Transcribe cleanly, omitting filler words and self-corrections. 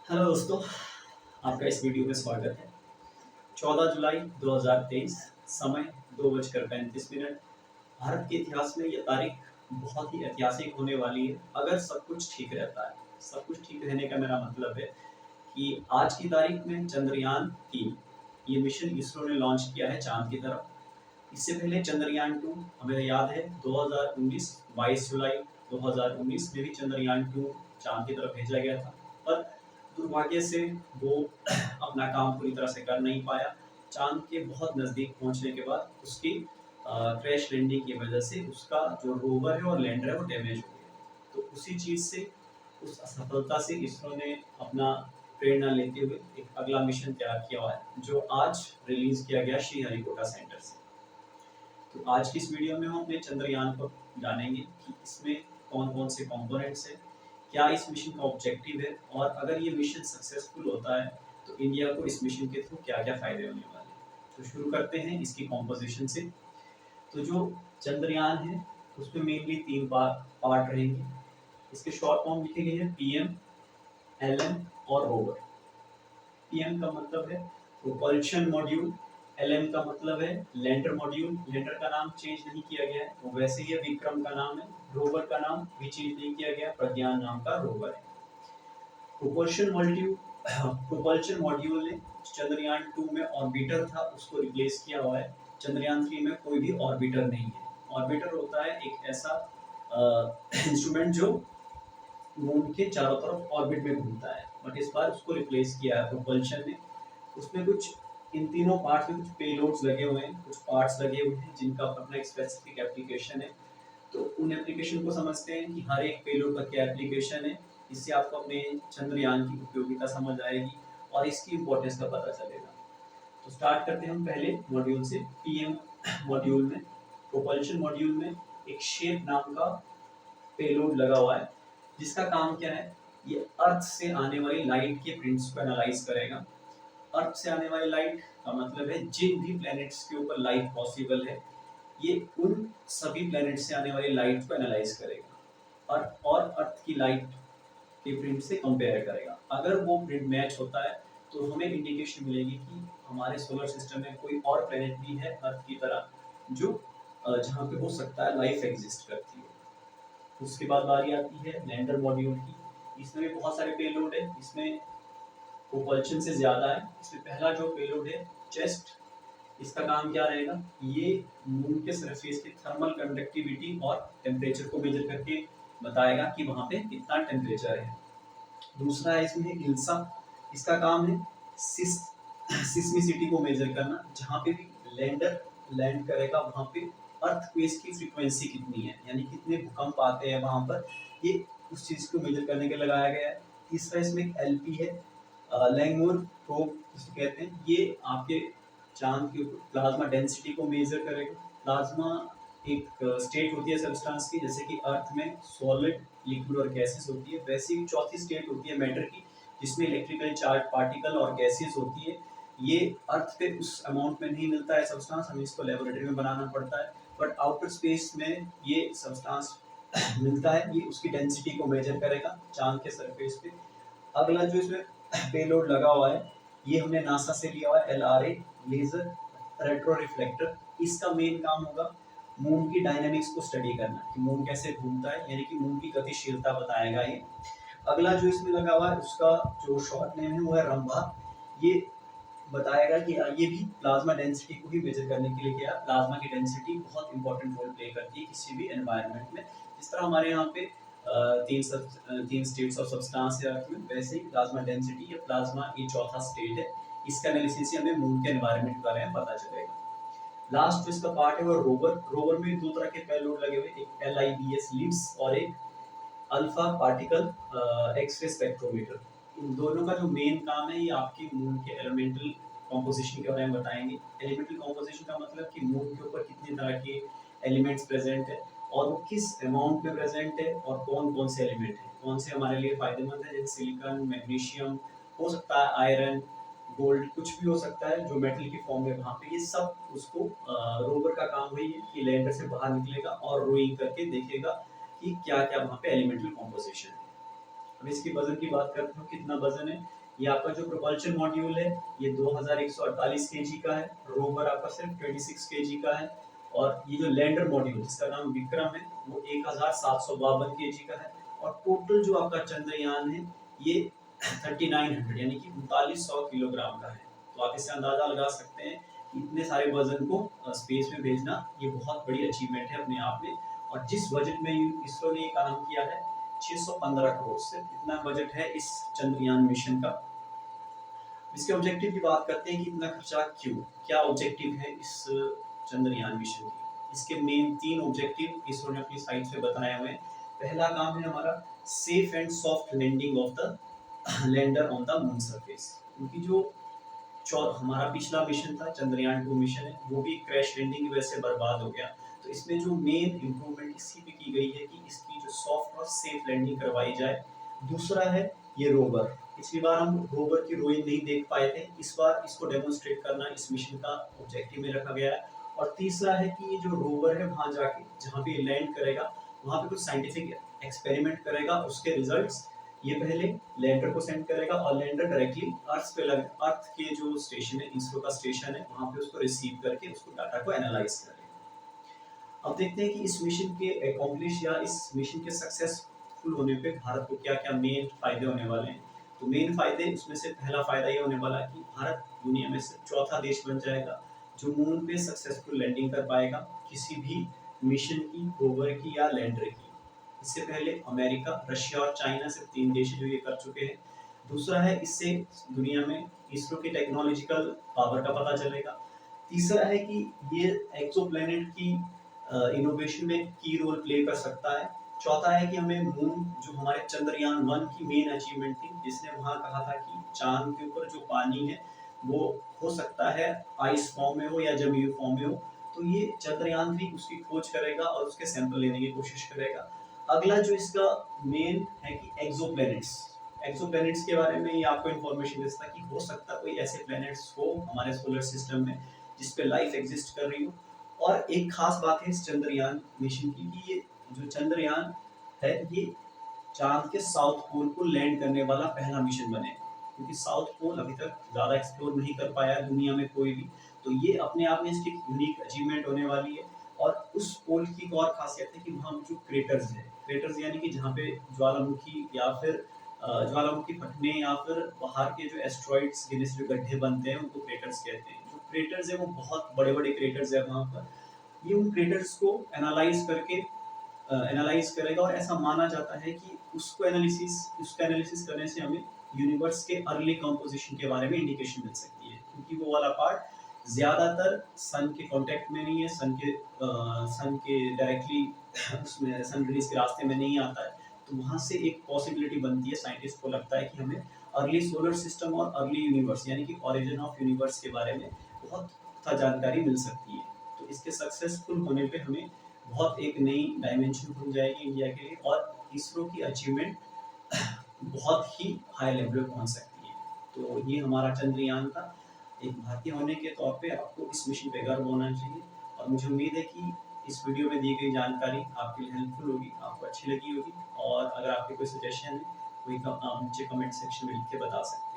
Hello दोस्तों, आपका इस वीडियो में स्वागत है। 14 जुलाई 2023, समय 2:35। भारत के इतिहास में यह तारीख बहुत ही ऐतिहासिक होने वाली है अगर सब कुछ ठीक रहता है। सब कुछ ठीक रहने का मेरा मतलब है कि आज की तारीख में चंद्रयान-3 ये मिशन इसरो ने लॉन्च किया है चाँद की तरफ। इससे पहले चंद्रयान-2 हमें याद है 2019 22 जुलाई 2019 में भी चंद्रयान-2 चाँद की तरफ भेजा गया था। पर दुर्भाग्य से वो अपना काम पूरी तरह से कर नहीं पाया। चाँद के बहुत नज़दीक पहुँचने के बाद उसकी क्रैश लैंडिंग की वजह से उसका जो रोवर है और लैंडर है वो डैमेज हो गया। तो उसी चीज़ से, उस असफलता से इसरो ने अपना प्रेरणा लेते हुए एक अगला मिशन तैयार किया हुआ है, जो आज रिलीज़ किया गया श्रीहरिकोटा सेंटर से। तो आज की इस वीडियो में हम अपने चंद्रयान को जानेंगे कि इसमें कौन-कौन से कंपोनेंट्स हैं, क्या इस मिशन का ऑब्जेक्टिव है और अगर ये मिशन सक्सेसफुल होता है तो इंडिया को इस मिशन के थ्रू क्या-क्या फ़ायदे होने वाले हैं। तो शुरू करते हैं इसकी कॉम्पोज़िशन से। तो जो चंद्रयान है उसमें मेनली 3 पार्ट रहेंगे। इसके शॉर्ट फॉर्म लिखे गए हैं पीएम, एलएम और रोवर। पीएम का मतलब है प्रोपल्शन मॉड्यूल, एलएम का मतलब है लैंडर मॉड्यूल। लैंडर का नाम चेंज नहीं किया गया है, वो वैसे ही विक्रम का नाम है। रोवर का नाम भी चेंज नहीं किया गया, प्रज्ञान नाम का रोवर है। प्रोपल्शन मॉड्यूल प्रोपल्शन मॉड्यूल ने चंद्रयान 2 में ऑर्बिटर था उसको रिप्लेस किया हुआ है। चंद्रयान 3 में कोई भी ऑर्बिटर नहीं है। ऑर्बिटर होता है एक ऐसा इंस्ट्रूमेंट जो मून के चारों तरफ ऑर्बिट में घूमता है, बट इस बार उसको रिप्लेस किया है प्रोपल्शन ने। उसमें कुछ इन तीनों पार्ट्स में कुछ पेलोड्स लगे हुए हैं, कुछ पार्ट्स लगे हुए हैं जिनका अपना एक स्पेसिफिक एप्लीकेशन है। तो उन एप्लीकेशन को समझते हैं कि हर एक पेलोड का क्या एप्लीकेशन है। इससे आपको अपने चंद्रयान की उपयोगिता समझ आएगी और इसकी इम्पोर्टेंस का पता चलेगा। तो स्टार्ट करते हैं हम पहले मॉड्यूल से। पीएम मॉड्यूल में, प्रोपल्शन मॉड्यूल में एक शेप नाम का पेलोड लगा हुआ है जिसका काम क्या है, ये अर्थ से आने वाली लाइट के प्रिंट्स को एनालाइज करेगा। अर्थ से आने वाली लाइट का मतलब है जिन भी प्लैनेट्स के ऊपर लाइफ पॉसिबल है, ये उन सभी प्लैनेट से आने वाली लाइट को एनालाइज करेगा और अर्थ की लाइट के प्रिंट से कंपेयर करेगा। अगर वो प्रिंट मैच होता है तो हमें इंडिकेशन मिलेगी कि हमारे सोलर सिस्टम में कोई और प्लैनेट भी है अर्थ की तरह, जो जहाँ पे हो सकता है लाइफ एग्जिस्ट करती है। उसके बाद बारी आती है लैंडर मॉड्यूल की। इसमें भी बहुत सारे पेलोड है, इसमें प्रोपल्शन से ज़्यादा है। इसमें पहला जो पेलोड है चेस्ट, इसका काम क्या रहेगा, ये मून के सरफेस की थर्मल कंडक्टिविटी और टेम्परेचर को मेजर करके बताएगा कि वहाँ पे कितना टेम्परेचर है। दूसरा है इसमें इल्सा, इसका काम है सिस्मिसिटी को मेजर करना। जहाँ पे भी लैंडर लैंड करेगा वहाँ पे अर्थक्वेक्स की फ्रीक्वेंसी कितनी है, यानी कितने भूकंप आते हैं वहाँ पर, ये उस चीज़ को मेजर करने के लगाया गया है। तीसरा इसमें एलपी है, लैंगमुर प्रोब जिसे कहते हैं। ये आपके चाँद के ऊपर प्लाज्मा डेंसिटी को मेजर करेगा। प्लाज्मा एक स्टेट होती है सब्सटेंस की, जैसे कि अर्थ में सॉलिड, लिक्विड और गैसेस होती है, वैसे ही चौथी स्टेट होती है मैटर की, जिसमें इलेक्ट्रिकल चार्ज पार्टिकल और गैसेस होती है। ये अर्थ पे उस अमाउंट में नहीं मिलता है सब्सटेंस, हमें इसको लेबोरेटरी में बनाना पड़ता है, बट आउटर स्पेस में ये सब्सटेंस मिलता है। ये उसकी डेंसिटी को मेजर करेगा चाँद के सरफेस पे। अगला जो इसमें पेलोड लगा हुआ है, ये हमने नासा से लिया हुआ है, एलआरए लेजर रेट्रो रिफ्लेक्टर। इसका मेन काम होगा मून की डायनामिक्स को स्टडी करना कि मून कैसे घूमता है, यानी कि मून की गतिशीलता बताएगा ये। अगला जो इसमें लगा हुआ है उसका जो शॉर्ट नेम है वो है रंभा। ये बताएगा कि ये भी प्लाज्मा डेंसिटी को ही मेजर करने के लिए किया। प्लाज्मा की डेंसिटी बहुत इंपॉर्टेंट रोल प्ले करती है किसी भी एनवायरनमेंट में। जिस तरह हमारे यहाँ पे तीन स्टेट्स ऑफ सब्सटेंस है अर्थ में, वैसे ही प्लाज्मा डेंसिटी या प्लाज्मा ये चौथा स्टेट है। इसका एनालिसिस से हमें मून के एनवायरनमेंट के बारे में पता चलेगा। लास्ट जो इसका पार्ट है वो रोवर। रोवर में दो तरह के पेलोड लगे हुए, एक LIBS लिड्स और एक अल्फा पार्टिकल एक्सरे स्पेक्ट्रोमीटर। इन दोनों का जो मेन काम है, ये आपकी मून के एलिमेंटल कॉम्पोजिशन के बारे में बताएंगे। एलिमेंटल कॉम्पोजिशन का मतलब कि मून के ऊपर कितनी तरह के एलिमेंट्स प्रेजेंट है और वो किस अमाउंट में प्रेजेंट है और कौन कौन से एलिमेंट है, कौन से हमारे लिए फायदेमंद है, जैसे सिलिकॉन, मैग्नीशियम, हो सकता है आयरन, गोल्ड, कुछ भी हो सकता है जो मेटल की फॉर्म में वहाँ पे। ये सब उसको रोवर का काम वही है कि लैंडर से बाहर निकलेगा और रोइंग करके देखेगा कि क्या क्या वहाँ पे एलिमेंटल कॉम्पोजिशन है। अब इसकी वजन की बात करते हो, कितना वजन है। ये आपका जो प्रोपल्शन मॉड्यूल है ये 2148 केजी का है, रोवर आपका सिर्फ 26 केजी का है, और ये जो लैंडर मॉड्यूल जिसका नाम विक्रम है वो 1752 केजी का है, और टोटल जो आपका चंद्रयान है ये 3900 यानी कि 3900 किलोग्राम का है। तो आप इससे अंदाजा लगा सकते हैं कि इतने सारे वजन को स्पेस में भेजना ये बहुत बड़ी अचीवमेंट है अपने आप में। और जिस बजट में इसरो ने ये काम किया है 615 करोड़ से इतना बजट है इस चंद्रयान मिशन का। इसके ऑब्जेक्टिव की बात करते हैं कि इतना खर्चा क्यों, क्या ऑब्जेक्टिव है इस चंद्रयान मिशन की। इसके मेन 3 ऑब्जेक्टिव इसरो ने अपनी साइट पे बताए हुए हैं। पहला काम है हमारा safe and soft landing of the lander on the moon surface, क्योंकि जो हमारा पिछला मिशन था चंद्रयान 2 मिशन है वो भी क्रैश लैंडिंग की वजह से बर्बाद हो गया। तो इसमें जो मेन इम्प्रूवमेंट इसी पे की गई है कि इसकी जो सॉफ्ट और सेफ लैंडिंग करवाई जाए। दूसरा है ये रोवर, पिछली बार हम रोवर की रोइंग नहीं देख पाए थे, इस बार इसको डेमोन्स्ट्रेट करना इस मिशन का ऑब्जेक्टिव में रखा गया है। और तीसरा है कि ये जो रोवर है वहाँ जाके जहाँ पे लैंड करेगा वहाँ पे कुछ साइंटिफिक एक्सपेरिमेंट करेगा, उसके रिजल्ट्स ये पहले लैंडर को सेंड करेगा और लैंडर डायरेक्टली अर्थ के जो स्टेशन है इसरो का स्टेशन है वहाँ पे उसको रिसीव करके उसको डाटा को एनालाइज करेगा। अब देखते हैं कि इस मिशन के अकॉम्प्लिश या इस मिशन के सक्सेसफुल होने पे भारत को क्या क्या मेन फायदे होने वाले हैं। तो मेन फायदे उसमें से पहला फायदा ये होने वाला है कि भारत दुनिया में से चौथा देश बन जाएगा जो मून पे सक्सेसफुल लैंडिंग कर पाएगा किसी भी मिशन की, रोवर की या लैंडर की। इससे पहले अमेरिका, रशिया और चाइना सिर्फ 3 देश जो ये कर चुके हैं। दूसरा है इससे दुनिया में इसरो की टेक्नोलॉजिकल पावर का पता चलेगा। तीसरा है कि ये एक्सोप्लैनेट की इनोवेशन में की रोल प्ले कर सकता है। चौथा है कि हमें मून जो हमारे चंद्रयान 1 की मेन अचीवमेंट थी जिसने वहाँ कहा था कि चांद के ऊपर जो पानी है वो हो सकता है आइस फॉर्म में हो या जमीन फॉर्म में हो, तो ये चंद्रयान 3 उसकी खोज करेगा और उसके सैंपल लेने की कोशिश करेगा। अगला जो इसका मेन है कि एक्सोप्लैनेट्स के बारे में ये आपको इन्फॉर्मेशन देता है कि हो सकता है कोई ऐसे प्लैनेट्स हो हमारे सोलर सिस्टम में जिस पे लाइफ एग्जिस्ट कर रही हो। और एक खास बात है इस चंद्रयान मिशन की कि ये जो चंद्रयान है ये चांद के साउथ पोल को लैंड करने वाला पहला मिशन बने, क्योंकि साउथ पोल अभी तक ज़्यादा एक्सप्लोर नहीं कर पाया दुनिया में कोई भी। तो ये अपने आप में इसकी यूनिक अचीवमेंट होने वाली है। और उस पोल की एक और खासियत है कि वहाँ जो क्रेटर्स यानी कि जहाँ पे ज्वालामुखी या फिर ज्वालामुखी फटने या फिर बाहर के जो एस्ट्रॉइड्स जिनसे जो गड्ढे बनते हैं उनको क्रेटर्स कहते हैं। जो क्रेटर्स है वो बहुत बड़े बड़े क्रेटर्स है वहाँ पर। ये उन क्रेटर्स को एनालाइज करेगा और ऐसा माना जाता है कि उसका एनालिसिस करने से हमें यूनिवर्स के अर्ली कंपोजिशन के बारे में इंडिकेशन मिल सकती है, क्योंकि वो वाला पार्ट ज़्यादातर सन के कांटेक्ट में नहीं है, सन के डायरेक्टली उसमें सन रेज़ के रास्ते में नहीं आता है। तो वहाँ से एक पॉसिबिलिटी बनती है, साइंटिस्ट को लगता है कि हमें अर्ली सोलर सिस्टम और अर्ली यूनिवर्स यानी कि ओरिजिन ऑफ यूनिवर्स के बारे में बहुत जानकारी मिल सकती है। तो इसके सक्सेसफुल होने पे हमें बहुत एक नई डायमेंशन खुल जाएगी इंडिया के लिए, और इसरो की अचीवमेंट बहुत ही हाई लेवल पे पहुंच सकती है। तो ये हमारा चंद्रयान था। एक भारतीय होने के तौर पे आपको इस मिशन पे गर्व होना चाहिए, और मुझे उम्मीद है कि इस वीडियो में दी गई जानकारी आपके लिए हेल्पफुल होगी, आपको अच्छी लगी होगी। और अगर आपके कोई सजेशन है, आप नीचे कमेंट सेक्शन में लिख के बता सकते हैं।